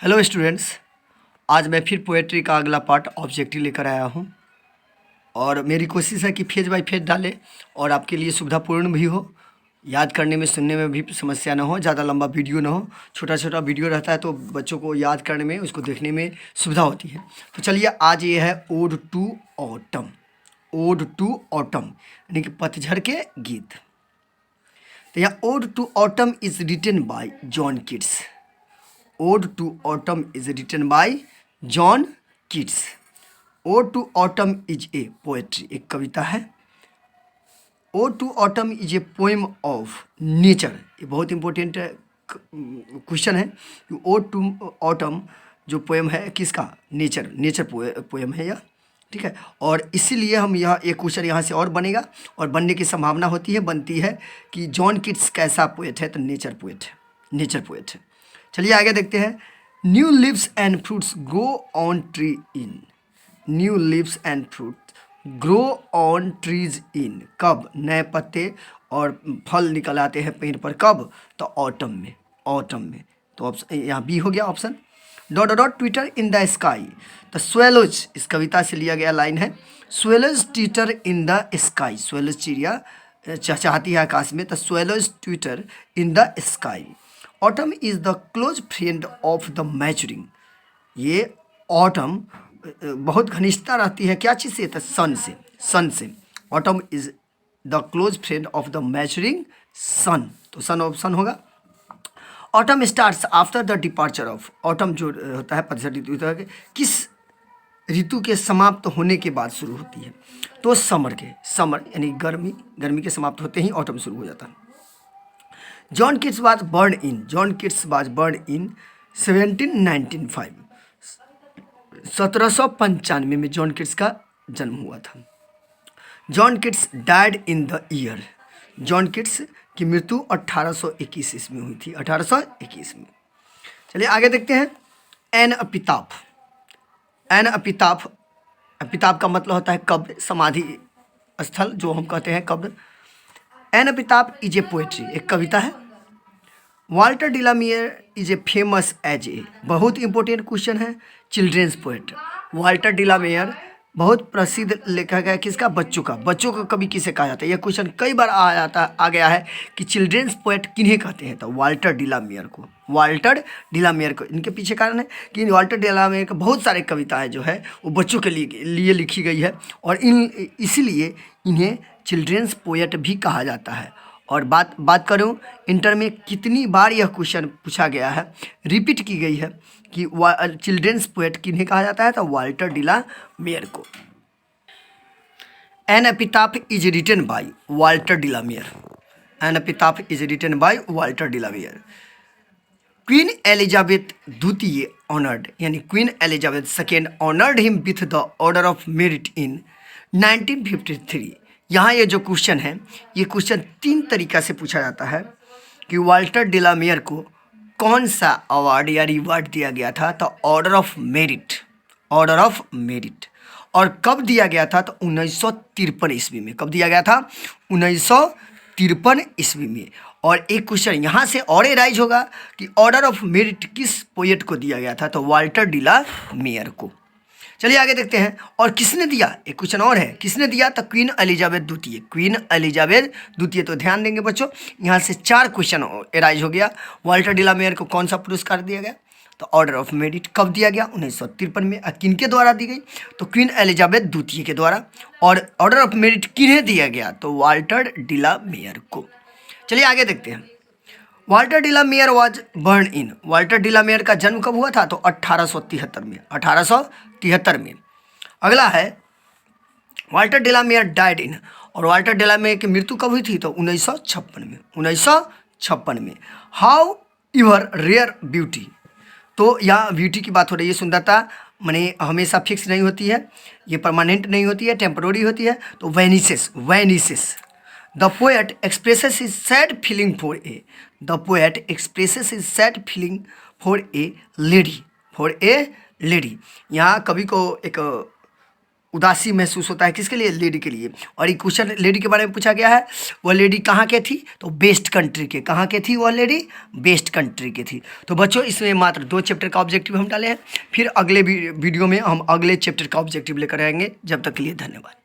Hello students, आज मैं फिर पोएट्री का अगला पार्ट ऑब्जेक्टिव लेकर आया हूँ और मेरी कोशिश है कि फेज बाय फेज डालें और आपके लिए सुविधापूर्ण भी हो, याद करने में सुनने में भी समस्या ना हो, ज़्यादा लंबा वीडियो ना हो। छोटा छोटा वीडियो रहता है तो बच्चों को याद करने में, उसको देखने में सुविधा होती है। तो चलिए, आज ये है ode to autumn. Ode to autumn यानी कि पतझड़ के गीत। तो यहाँ ode to autumn is written by John Keats. Ode to Autumn is written by John Keats. Ode to Autumn is a poetry, एक कविता है। Ode to Autumn is a poem of nature। ये बहुत इंपॉर्टेंट क्वेश्चन है कि Ode to Autumn जो poem है किसका? नेचर पोएम है यह, ठीक है। और इसीलिए हम यह एक क्वेश्चन यहाँ से और बनेगा और बनने की संभावना बनती है कि जॉन किट्स कैसा पोएट है? तो नेचर पोएट है। चलिए आगे देखते हैं। New leaves and fruits grow on tree in. New leaves and fruit grow on trees in. कब? नए पत्ते और फल निकल आते हैं पेड़ पर। कब? तो ऑटम में। तो ऑप्शन यहाँ बी हो गया option. Dot dot twitter in the sky. The swallows, इस कविता से लिया गया लाइन है। Swallows twitter in the sky. Swallows चिड़िया चहचहाती है आकाश में। The swallows twitter in the sky. Autumn is the close friend of the maturing. ये ऑटम बहुत घनिष्ठता रहती है क्या चीज़ से? तो सन से। Autumn is the close friend of the maturing sun. तो सन ऑप्शन होगा। Autumn starts after the departure of. Autumn जो होता है पतझड़ ऋतु किस ऋतु के समाप्त होने के बाद शुरू होती है? तो समर यानी गर्मी के समाप्त होते ही ऑटम शुरू हो जाता है। जॉन किट्स वाज बर्न इन 1795। 1795 में जॉन किट्स का जन्म हुआ था। John Keats died in the year. John Keats की मृत्यु 1821 ईस्वी में हुई थी। 1821 में। चलिए आगे देखते हैं। एन एपिताफ का मतलब होता है कब्र, समाधि स्थल जो हम कहते हैं कब्र। An epitaph is a poetry, एक कविता है। Walter de la Mare is a famous as a, बहुत इंपॉर्टेंट क्वेश्चन है, चिल्ड्रेंस पोएट। वाल्टर डिलामियर बहुत प्रसिद्ध लेखक है किसका? बच्चों का कवि किसे कहा जाता है? यह क्वेश्चन कई बार आ गया है कि चिल्ड्रेंस पोएट किन्हें कहते हैं? तो वाल्टर डिलामियर को। इनके पीछे कारण है कि वाल्टर डिलामियर के बहुत सारे कविताएं जो है वो बच्चों के लिए लिखी गई है और इसीलिए इन्हें चिल्ड्रेंस पोएट भी कहा जाता है। और बात करूं इंटर में कितनी बार यह क्वेश्चन पूछा गया है, रिपीट की गई है कि चिल्ड्रेंस पोएट किन्हें कहा जाता है? तो वाल्टर डिलामियर को। An epitaph is written by Walter de la Mare. An epitaph is written by Walter de la Mare. Queen Elizabeth द्वितीय ऑनर्ड, यानी Queen Elizabeth second honoured him with the order of merit in 1953। यहाँ ये जो क्वेश्चन है, ये question 3 तरीक़ा से पूछा जाता है कि वाल्टर डिलामियर को कौन सा अवार्ड या रिवार्ड दिया गया था? तो ऑर्डर ऑफ मेरिट। और कब दिया गया था? तो 1953 ईस्वी में। कब दिया गया था? 1953 ईस्वी में। और एक क्वेश्चन यहाँ से और एराइज होगा कि ऑर्डर ऑफ मेरिट किस पोएट को दिया गया था? तो वाल्टर डिलामियर को। चलिए आगे देखते हैं। और किसने दिया? एक क्वेश्चन और है, किसने दिया? तो क्वीन एलिजाबेथ द्वितीय। तो ध्यान देंगे बच्चों, यहाँ से 4 क्वेश्चन एराइज हो गया। वाल्टर डिलामियर को कौन सा पुरस्कार दिया गया? तो ऑर्डर ऑफ मेरिट। कब दिया गया? 1953 में। किनके द्वारा दी गई? तो क्वीन एलिजाबेथ द्वितीय के द्वारा। और ऑर्डर ऑफ मेरिट किन्हें दिया गया? तो वाल्टर डिलामियर को। चलिए आगे देखते हैं। Walter de la Mare was born in. Walter de la Mare का जन्म कब हुआ था? तो 1873 में। अगला है वाल्टर डिलामियर डाइड इन। और वाल्टर डिलामियर की मृत्यु कब हुई थी? तो 1956 में। However rare beauty. तो यहाँ ब्यूटी की बात हो रही है, सुंदरता माने हमेशा फिक्स नहीं होती है, ये परमानेंट नहीं होती है, टेम्पररी होती है। तो वैनिसेस। The poet expresses his sad feeling for a lady. यहाँ कवि को एक उदासी महसूस होता है, किसके लिए? लेडी के लिए। और ये क्वेश्चन लेडी के बारे में पूछा गया है। वह लेडी कहाँ के थी? तो बेस्ट कंट्री के। कहाँ के थी वह लेडी? बेस्ट कंट्री के थी। तो बच्चों इसमें मात्र 2 चैप्टर का ऑब्जेक्टिव हम डाले हैं। फिर अगले वीडियो में हम अगले चैप्टर का ऑब्जेक्टिव लेकर आएंगे। जब तक के लिए धन्यवाद।